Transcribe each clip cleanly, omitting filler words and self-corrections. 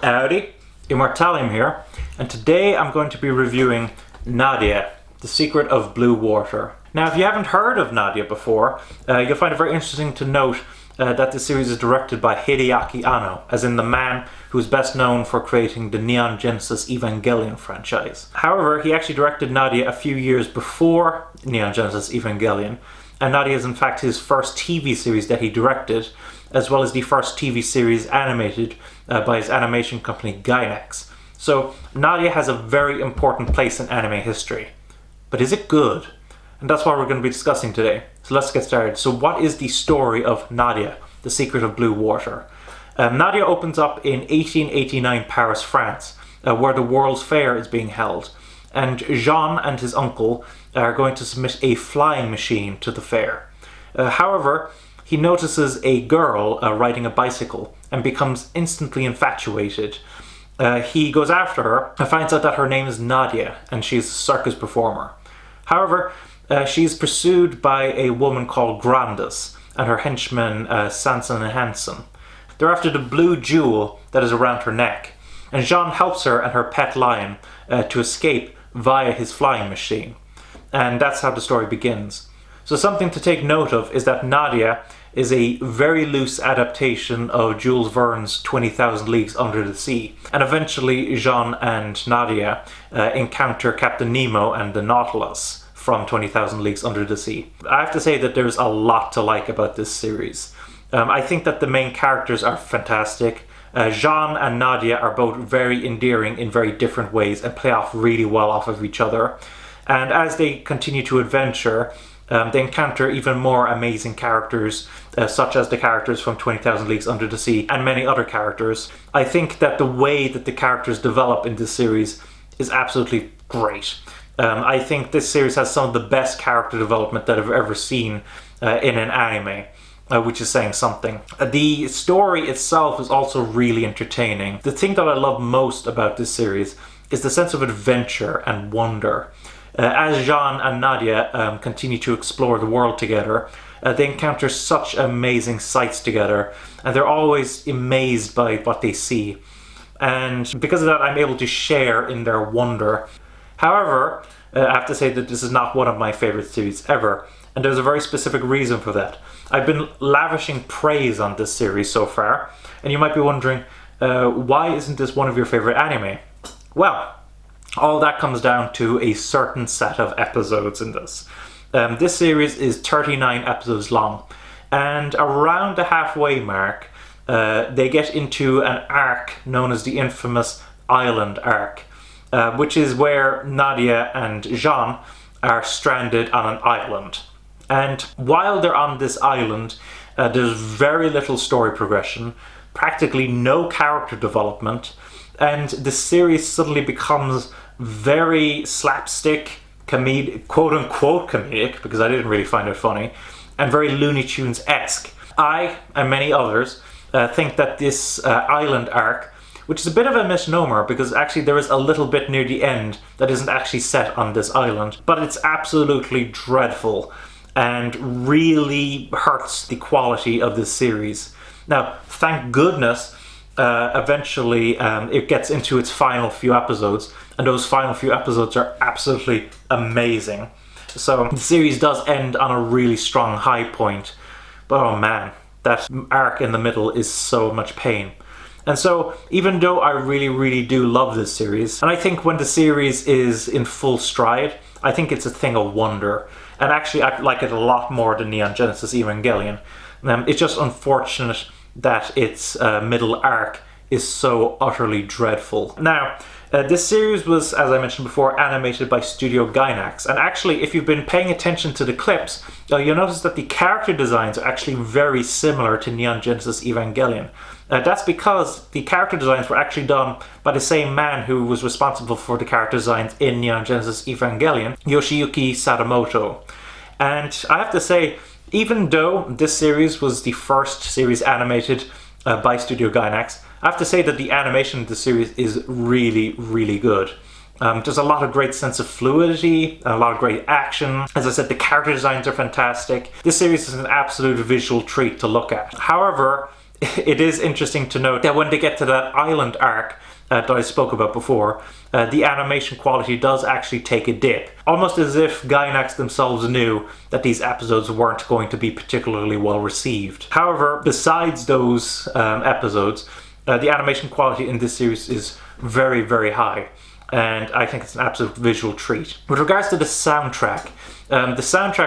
Howdy, Immortalium here, and today I'm going to be reviewing Nadia, The Secret of Blue Water. Now, if you haven't heard of Nadia before, you'll find it very interesting to note that the series is directed by Hideaki Anno, as in the man who is best known for creating the Neon Genesis Evangelion franchise. However, he actually directed Nadia a few years before Neon Genesis Evangelion, and Nadia is in fact his first TV series that he directed, as well as the first TV series animated by his animation company Gainax. So Nadia has a very important place in anime history. But is it good? And that's what we're going to be discussing today. So let's get started. So what is the story of Nadia, The Secret of Blue Water? Nadia opens up in 1889 Paris, France, where the World's Fair is being held. And Jean and his uncle are going to submit a flying machine to the fair. However, he notices a girl riding a bicycle and becomes instantly infatuated. He goes after her and finds out that her name is Nadia and she's a circus performer. However, she's pursued by a woman called Grandis and her henchman Sanson and Hansen. They're after the blue jewel that is around her neck, and Jean helps her and her pet lion to escape via his flying machine. And that's how the story begins. So something to take note of is that Nadia is a very loose adaptation of Jules Verne's 20,000 Leagues Under the Sea. And eventually Jean and Nadia encounter Captain Nemo and the Nautilus from 20,000 Leagues Under the Sea. I have to say that there's a lot to like about this series. I think that the main characters are fantastic. Jean and Nadia are both very endearing in very different ways and play off really well off of each other. And as they continue to adventure, they encounter even more amazing characters, such as the characters from 20,000 Leagues Under the Sea and many other characters. I think that the way that the characters develop in this series is absolutely great. I think this series has some of the best character development that I've ever seen in an anime, which is saying something. The story itself is also really entertaining. The thing that I love most about this series is the sense of adventure and wonder. As Jean and Nadia continue to explore the world together, they encounter such amazing sights together, and they're always amazed by what they see. And because of that, I'm able to share in their wonder. However, I have to say that this is not one of my favorite series ever, and there's a very specific reason for that. I've been lavishing praise on this series so far, and you might be wondering, why isn't this one of your favorite anime? Well, all that comes down to a certain set of episodes in this. This series is 39 episodes long, and around the halfway mark, they get into an arc known as the infamous Island arc, which is where Nadia and Jean are stranded on an island. And while they're on this island, there's very little story progression, practically no character development, and the series suddenly becomes very slapstick, quote-unquote comedic, because I didn't really find it funny, and very Looney Tunes-esque. I, and many others, think that this island arc, which is a bit of a misnomer because actually there is a little bit near the end that isn't actually set on this island, but it's absolutely dreadful and really hurts the quality of this series. Now, thank goodness, eventually it gets into its final few episodes, and those final few episodes are absolutely amazing. So the series does end on a really strong high point, but oh man, that arc in the middle is so much pain. And so even though I really do love this series, and I think when the series is in full stride, I think it's a thing of wonder, and actually I like it a lot more than Neon Genesis Evangelion. It's just unfortunate that its middle arc is so utterly dreadful. Now, this series was, as I mentioned before, animated by Studio Gainax, and actually if you've been paying attention to the clips, you'll notice that the character designs are actually very similar to Neon Genesis Evangelion. That's because the character designs were actually done by the same man who was responsible for the character designs in Neon Genesis Evangelion, Yoshiyuki Sadamoto. And I have to say, even though this series was the first series animated by Studio Gainax, I have to say that the animation of the series is really good. There's a lot of great sense of fluidity, a lot of great action. As I said, the character designs are fantastic. This series is an absolute visual treat to look at. However, it is interesting to note that when they get to that island arc that I spoke about before, the animation quality does actually take a dip. Almost as if Gainax themselves knew that these episodes weren't going to be particularly well received. However, besides those episodes, the animation quality in this series is very, very high, and I think it's an absolute visual treat. With regards to the soundtrack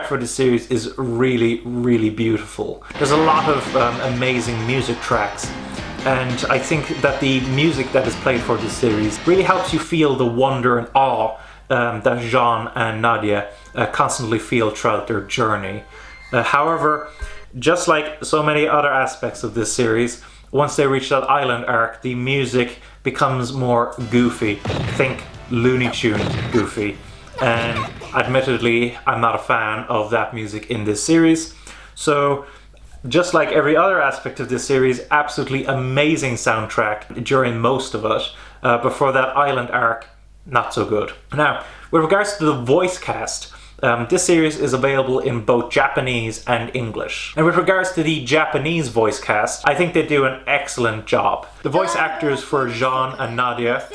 for this series is really, really beautiful. There's a lot of amazing music tracks, and I think that the music that is played for this series really helps you feel the wonder and awe that Jean and Nadia constantly feel throughout their journey. However, just like so many other aspects of this series, once they reach that island arc, the music becomes more goofy. Think Looney Tunes goofy. And admittedly, I'm not a fan of that music in this series. So, just like every other aspect of this series, absolutely amazing soundtrack during most of it. But for that island arc, not so good. Now, with regards to the voice cast, this series is available in both Japanese and English. And with regards to the Japanese voice cast, I think they do an excellent job. The voice actors for Jean and Nadia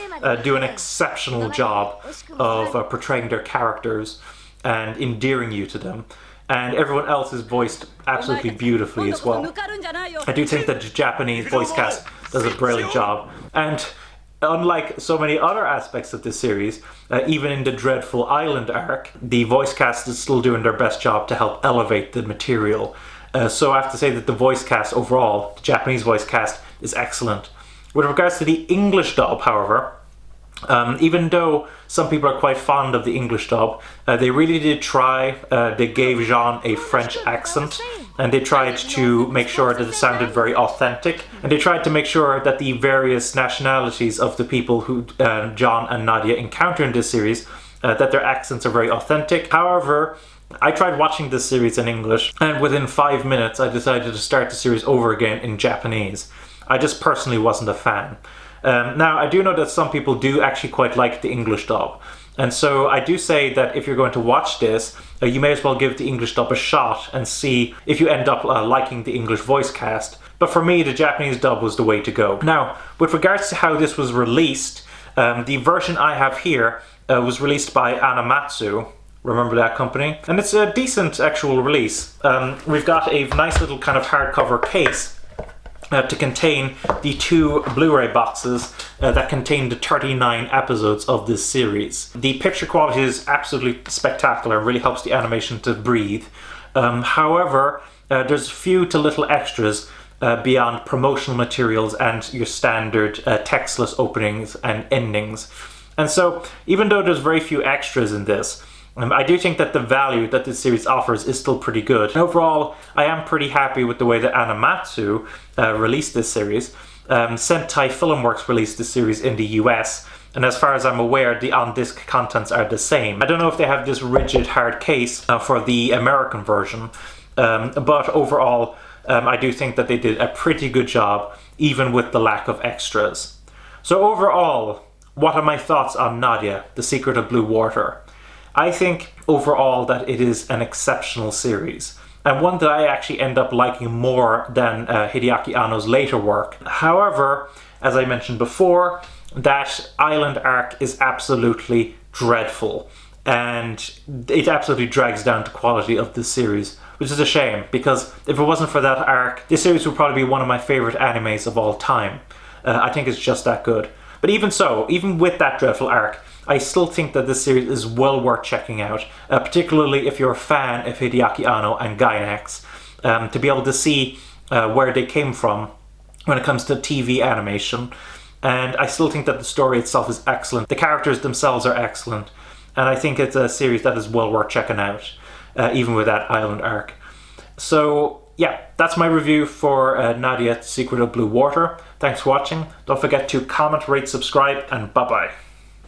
do an exceptional job of portraying their characters and endearing you to them. And everyone else is voiced absolutely beautifully as well. I do think that the Japanese voice cast does a brilliant job. And unlike so many other aspects of this series, even in the dreadful island arc, the voice cast is still doing their best job to help elevate the material. So I have to say that the voice cast overall, the Japanese voice cast, is excellent. With regards to the English dub, however, even though some people are quite fond of the English dub, they really did try. They gave Jean a French accent, and they tried to make sure that it sounded very authentic, and they tried to make sure that the various nationalities of the people who Jean and Nadia encounter in this series, that their accents are very authentic. However, I tried watching this series in English, and within 5 minutes I decided to start the series over again in Japanese. I just personally wasn't a fan. Now, I do know that some people do actually quite like the English dub, and so I do say that if you're going to watch this, you may as well give the English dub a shot and see if you end up liking the English voice cast. But for me, the Japanese dub was the way to go. Now, with regards to how this was released, the version I have here was released by Animatsu. Remember that company? And it's a decent actual release. We've got a nice little kind of hardcover case to contain the 2 Blu-ray boxes that contain the 39 episodes of this series. The picture quality is absolutely spectacular and really helps the animation to breathe. However, there's few to little extras beyond promotional materials and your standard textless openings and endings. And so, even though there's very few extras in this, I do think that the value that this series offers is still pretty good. Overall, I am pretty happy with the way that Animatsu released this series. Sentai Filmworks released this series in the US, and as far as I'm aware, the on-disc contents are the same. I don't know if they have this rigid hard case for the American version, but overall, I do think that they did a pretty good job, even with the lack of extras. So overall, what are my thoughts on Nadia, The Secret of Blue Water? I think overall that it is an exceptional series, and one that I actually end up liking more than Hideaki Anno's later work. However, as I mentioned before, that island arc is absolutely dreadful, and it absolutely drags down the quality of this series, which is a shame, because if it wasn't for that arc, this series would probably be one of my favorite animes of all time. I think it's just that good. But even so, even with that dreadful arc, I still think that this series is well worth checking out, particularly if you're a fan of Hideaki Anno and Gainax, to be able to see where they came from when it comes to TV animation. And I still think that the story itself is excellent. The characters themselves are excellent, and I think it's a series that is well worth checking out, even with that island arc. So yeah, that's my review for Nadia, The Secret of Blue Water. Thanks for watching. Don't forget to comment, rate, subscribe, and bye-bye.